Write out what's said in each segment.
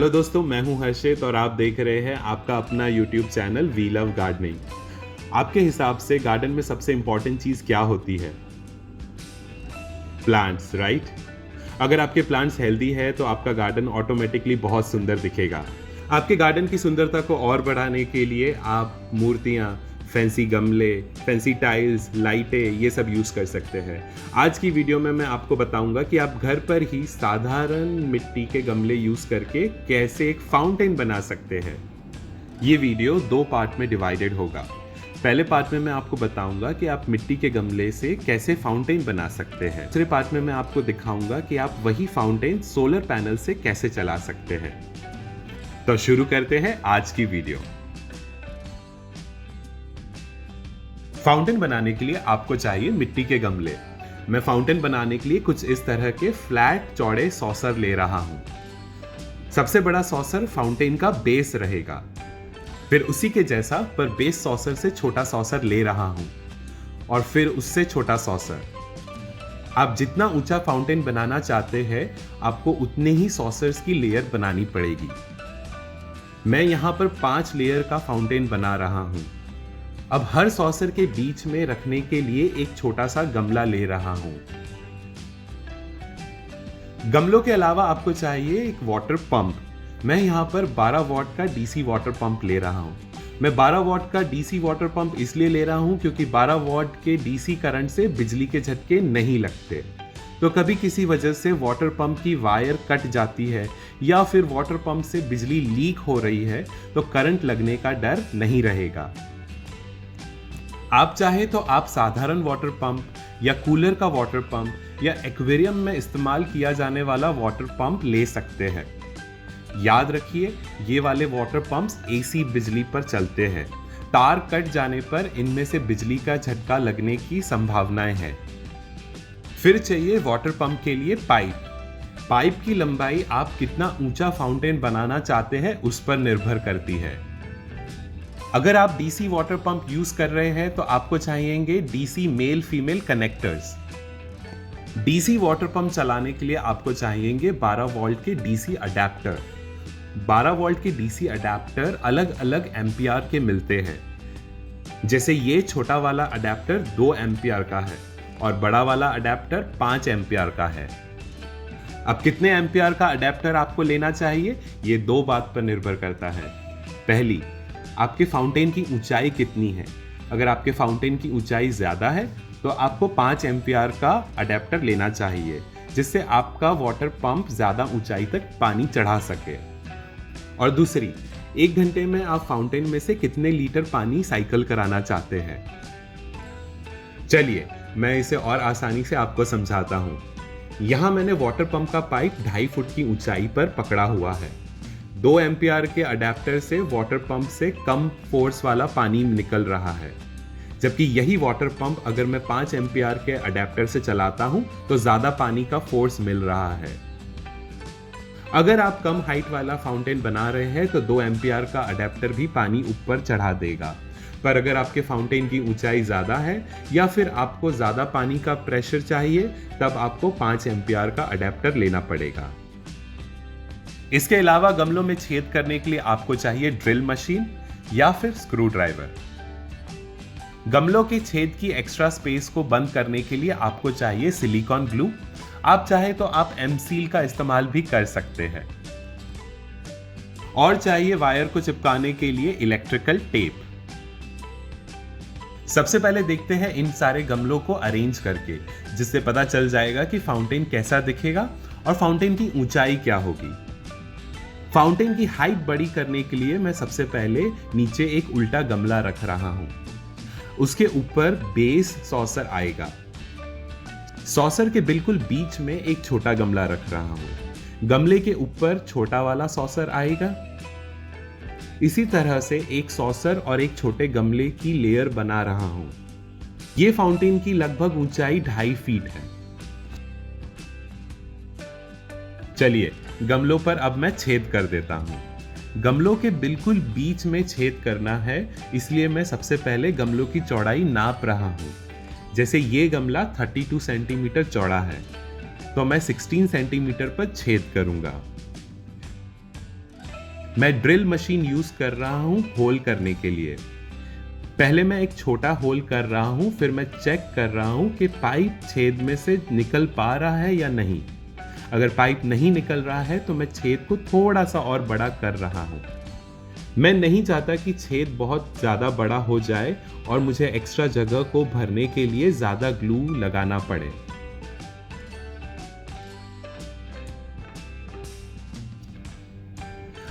Hello दोस्तों, मैं हूं हर्षित और आप देख रहे हैं आपका अपना YouTube channel we love gardening. आपके हिसाब से गार्डन में सबसे इंपॉर्टेंट चीज़ क्या होती है? Plants, right? अगर आपके प्लांट्स हेल्दी है तो आपका गार्डन ऑटोमेटिकली बहुत सुंदर दिखेगा। आपके गार्डन की सुंदरता को और बढ़ाने के लिए आप मूर्तियाँ, फैंसी गमले, फैंसी टाइल्स, लाइटें ये सब यूज़ कर सकते हैं। आज की वीडियो में मैं आपको बताऊंगा कि आप घर पर ही साधारण मिट्टी के गमले यूज़ करके कैसे एक फाउंटेन बना सकते हैं। ये वीडियो 2 पार्ट में डिवाइडेड होगा। पहले पार्ट में मैं आपको बताऊंगा कि आप मिट्टी के गमले से कैसे फाउंटेन बना सकते हैं। दूसरे पार्ट में मैं आपको दिखाऊंगा कि आप वही फाउंटेन सोलर पैनल से कैसे चला सकते हैं। तो शुरू करते हैं आज की वीडियो। फाउंटेन बनाने के लिए आपको चाहिए मिट्टी के गमले। मैं फाउंटेन बनाने के लिए कुछ इस तरह के फ्लैट चौड़े सॉसर ले रहा हूं। सबसे बड़ा सॉसर फाउंटेन का बेस रहेगा, फिर उसी के जैसा पर बेस सॉसर से छोटा सॉसर ले रहा हूं और फिर उससे छोटा सॉसर। आप जितना ऊंचा फाउंटेन बनाना चाहते हैं आपको उतने ही सॉसर्स की लेयर बनानी पड़ेगी। मैं यहां पर 5 लेयर का फाउंटेन बना रहा हूं। अब हर सॉसर के बीच में रखने के लिए एक छोटा सा गमला ले रहा हूं। गमलों के अलावा आपको चाहिए एक वाटर पंप। मैं यहां पर 12 वॉट का डीसी वाटर पंप ले रहा हूं। मैं 12 वॉट का डीसी वाटर पंप इसलिए ले रहा हूं क्योंकि 12 वॉट के डीसी करंट से बिजली के झटके नहीं लगते। तो कभी किसी वजह से वाटर पंप की वायर कट जाती है या फिर वाटर पंप से बिजली लीक हो रही है तो करंट लगने का डर नहीं रहेगा। आप चाहे तो आप साधारण वाटर पंप या कूलर का वाटर पंप या एक्वेरियम में इस्तेमाल किया जाने वाला वाटर पंप ले सकते हैं। याद रखिए, ये वाले वाटर पंप्स एसी बिजली पर चलते हैं। तार कट जाने पर इनमें से बिजली का झटका लगने की संभावनाएं हैं। फिर चाहिए वाटर पंप के लिए पाइप की लंबाई आप कितना ऊंचा फाउंटेन बनाना चाहते हैं उस पर निर्भर करती है। अगर आप डीसी वाटर पंप यूज कर रहे हैं तो आपको चाहिएंगे DC male female connectors. DC water pump चलाने के लिए आपको चाहिएंगे 12 वोल्ट के डीसी अडेप्टर। 12 वोल्ट के डीसी अडेप्टर अलग अलग एम्पियर के मिलते हैं। जैसे ये छोटा वाला अडेप्टर 2 एम्पियर का है और बड़ा वाला अडेप्टर 5 एम्पियर का है। अब कितने एम्पियर का अडेप्टर आपको लेना चाहिए ये 2 बात पर निर्भर करता है। पहली, आपके फाउंटेन की ऊंचाई कितनी है। अगर आपके फाउंटेन की ऊंचाई ज्यादा है तो आपको 5 एम्पियर का अडेप्टर लेना चाहिए, जिससे आपका वाटर पंप ज्यादा ऊंचाई तक पानी चढ़ा सके। और दूसरी, 1 घंटे में आप फाउंटेन में से कितने लीटर पानी साइकिल कराना चाहते हैं। चलिए मैं इसे और आसानी से आपको समझाता हूं। यहां मैंने वाटर पंप का पाइप 2.5 फुट की ऊंचाई पर पकड़ा हुआ है। 2 एम्पियर के अडेप्टर से वाटर पंप से कम फोर्स वाला पानी निकल रहा है, जबकि यही वाटर पंप अगर मैं 5 एम्पियर के अडेप्टर से चलाता हूं तो ज्यादा पानी का फोर्स मिल रहा है। अगर आप कम हाइट वाला फाउंटेन बना रहे हैं तो 2 एम्पियर का अडेप्टर भी पानी ऊपर चढ़ा देगा। पर अगर आपके फाउंटेन की ऊंचाई ज्यादा है या फिर आपको ज्यादा पानी का प्रेशर चाहिए तब आपको 5 एम्पियर का अडेप्टर लेना पड़ेगा। इसके अलावा गमलों में छेद करने के लिए आपको चाहिए ड्रिल मशीन या फिर स्क्रू ड्राइवर। गमलों के छेद की एक्स्ट्रा स्पेस को बंद करने के लिए आपको चाहिए सिलिकॉन ग्लू। आप चाहे तो आप एम-सील का इस्तेमाल भी कर सकते हैं। और चाहिए वायर को चिपकाने के लिए इलेक्ट्रिकल टेप। सबसे पहले देखते हैं इन सारे गमलों को अरेंज करके, जिससे पता चल जाएगा कि फाउंटेन कैसा दिखेगा और फाउंटेन की ऊंचाई क्या होगी। फाउंटेन की हाइट बड़ी करने के लिए मैं सबसे पहले नीचे एक उल्टा गमला रख रहा हूं। उसके ऊपर बेस सॉसर आएगा। सॉसर के बिल्कुल बीच में एक छोटा गमला रख रहा हूं। गमले के ऊपर छोटा वाला सॉसर आएगा। इसी तरह से एक सॉसर और एक छोटे गमले की लेयर बना रहा हूं। यह फाउंटेन की लगभग ऊंचाई 2.5 फीट है। चलिए गमलों पर अब मैं छेद कर देता हूं। गमलों के बिल्कुल बीच में छेद करना है, इसलिए मैं सबसे पहले गमलों की चौड़ाई नाप रहा हूं। जैसे ये गमला 32 सेंटीमीटर चौड़ा है तो मैं 16 सेंटीमीटर पर छेद करूंगा। मैं ड्रिल मशीन यूज़ कर रहा हूँ होल करने के लिए। पहले मैं एक छोटा होल कर रहा हूँ, फिर मैं चेक कर रहा हूँ कि पाइप छेद में से निकल पा रहा है या नहीं। अगर पाइप नहीं निकल रहा है तो मैं छेद को थोड़ा सा और बड़ा कर रहा हूँ। मैं नहीं चाहता कि छेद बहुत ज़्यादा बड़ा हो जाए और मुझे एक्स्ट्रा जगह को भरने के लिए ज़्यादा ग्लू लगाना पड़े।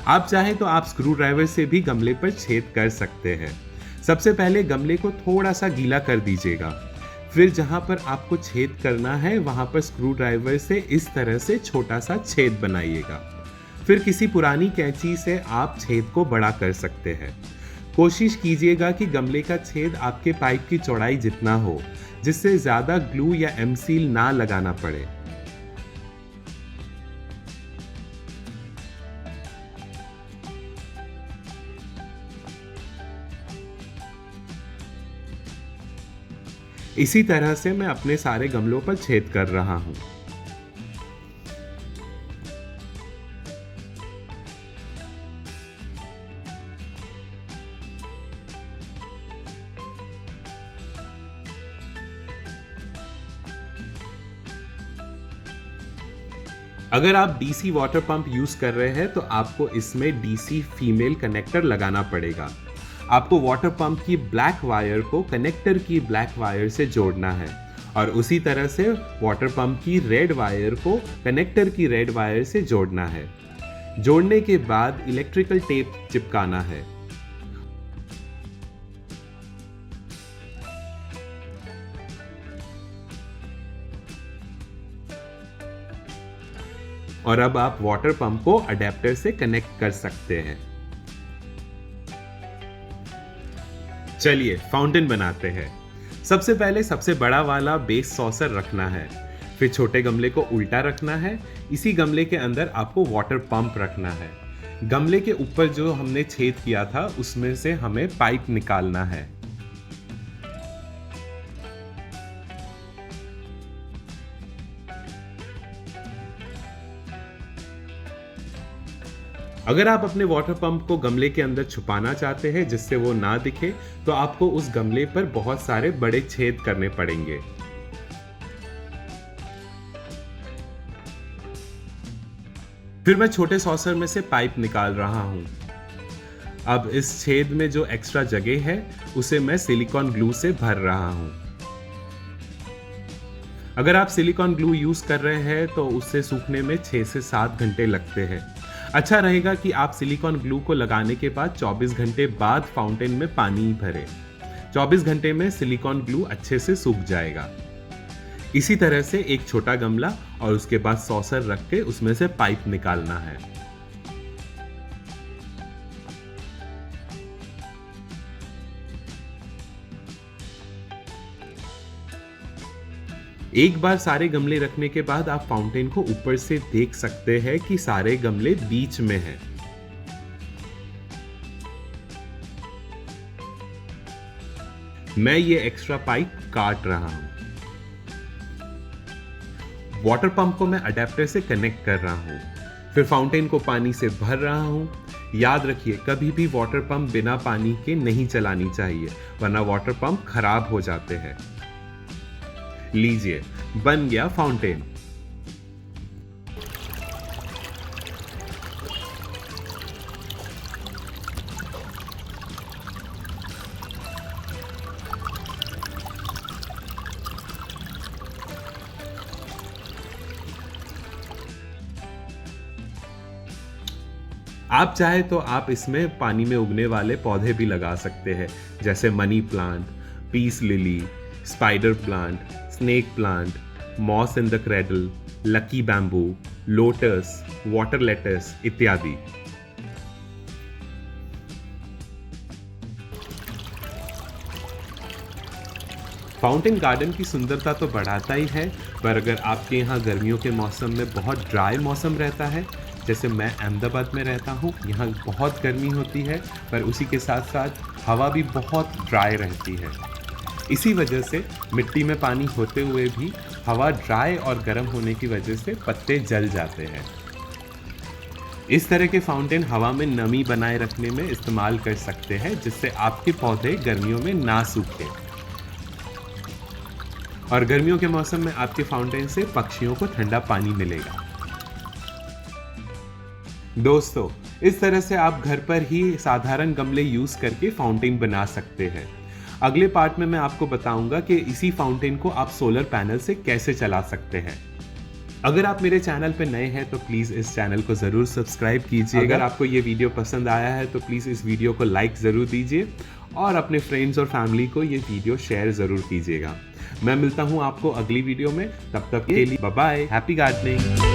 आप चाहें तो आप स्क्रू ड्राइवर से भी गमले पर छेद कर सकते हैं। सबसे पहले गमले को थोड़ा सा गीला कर दीजिएगा, फिर जहां पर आपको छेद करना है वहां पर स्क्रू ड्राइवर से इस तरह से छोटा सा छेद बनाइएगा। फिर किसी पुरानी कैंची से आप छेद को बड़ा कर सकते हैं। कोशिश कीजिएगा कि गमले का छेद आपके पाइप की चौड़ाई जितना हो, जिससे ज़्यादा ग्लू या एम सील ना लगाना पड़े। इसी तरह से मैं अपने सारे गमलों पर छेद कर रहा हूँ। अगर आप डीसी वाटर पंप यूज कर रहे हैं तो आपको इसमें डीसी फीमेल कनेक्टर लगाना पड़ेगा। आपको वाटर पंप की ब्लैक वायर को कनेक्टर की ब्लैक वायर से जोड़ना है और उसी तरह से वाटर पंप की रेड वायर को कनेक्टर की रेड वायर से जोड़ना है। जोड़ने के बाद इलेक्ट्रिकल टेप चिपकाना है। और अब आप वाटर पंप को अडेप्टर से कनेक्ट कर सकते हैं। चलिए फाउंटेन बनाते हैं। सबसे पहले सबसे बड़ा वाला बेस सॉसर रखना है, फिर छोटे गमले को उल्टा रखना है। इसी गमले के अंदर आपको वाटर पंप रखना है। गमले के ऊपर जो हमने छेद किया था उसमें से हमें पाइप निकालना है। अगर आप अपने वाटर पंप को गमले के अंदर छुपाना चाहते हैं जिससे वो ना दिखे, तो आपको उस गमले पर बहुत सारे बड़े छेद करने पड़ेंगे। फिर मैं छोटे सॉसर में से पाइप निकाल रहा हूं। अब इस छेद में जो एक्स्ट्रा जगह है उसे मैं सिलिकॉन ग्लू से भर रहा हूं। अगर आप सिलिकॉन ग्लू यूज कर रहे हैं तो उससे सूखने में 6 से 7 घंटे लगते हैं। अच्छा रहेगा कि आप सिलिकॉन ग्लू को लगाने के बाद 24 घंटे बाद फाउंटेन में पानी भरें। 24 घंटे में सिलिकॉन ग्लू अच्छे से सूख जाएगा। इसी तरह से एक छोटा गमला और उसके बाद सॉसर रख के उसमें से पाइप निकालना है। एक बार सारे गमले रखने के बाद आप फाउंटेन को ऊपर से देख सकते हैं कि सारे गमले बीच में हैं। मैं ये एक्स्ट्रा पाइप काट रहा हूं। वाटर पंप को मैं अडेप्टर से कनेक्ट कर रहा हूं, फिर फाउंटेन को पानी से भर रहा हूं। याद रखिए, कभी भी वाटर पंप बिना पानी के नहीं चलानी चाहिए, वरना वाटर पंप खराब हो जाते हैं। लीजिए, बन गया फाउंटेन। आप चाहे तो आप इसमें पानी में उगने वाले पौधे भी लगा सकते हैं, जैसे money plant, peace lily, spider plant, snake plant, moss in the cradle, lucky bamboo, lotus, water lettuce इत्यादि। फाउंटेन गार्डन की सुंदरता तो बढ़ाता ही है, पर अगर आपके यहाँ गर्मियों के मौसम में बहुत ड्राई मौसम रहता है, जैसे मैं अहमदाबाद में रहता हूँ, यहाँ बहुत गर्मी होती है, पर उसी के साथ साथ हवा भी बहुत ड्राई रहती है। इसी वजह से मिट्टी में पानी होते हुए भी हवा ड्राई और गर्म होने की वजह से पत्ते जल जाते हैं। इस तरह के फाउंटेन हवा में नमी बनाए रखने में इस्तेमाल कर सकते हैं, जिससे आपके पौधे गर्मियों में ना सूखे। और गर्मियों के मौसम में आपके फाउंटेन से पक्षियों को ठंडा पानी मिलेगा। दोस्तों, इस तरह से आप घर पर ही साधारण गमले यूज करके फाउंटेन बना सकते हैं। अगले पार्ट में मैं आपको बताऊंगा कि इसी फाउंटेन को आप सोलर पैनल से कैसे चला सकते हैं। अगर आप मेरे चैनल पर नए हैं तो प्लीज़ इस चैनल को ज़रूर सब्सक्राइब कीजिए। अगर आपको ये वीडियो पसंद आया है तो प्लीज़ इस वीडियो को लाइक ज़रूर दीजिए और अपने फ्रेंड्स और फैमिली को ये वीडियो शेयर ज़रूर कीजिएगा। मैं मिलता हूँ आपको अगली वीडियो में, तब तक के लिए बाय बाय, हैप्पी गार्डनिंग।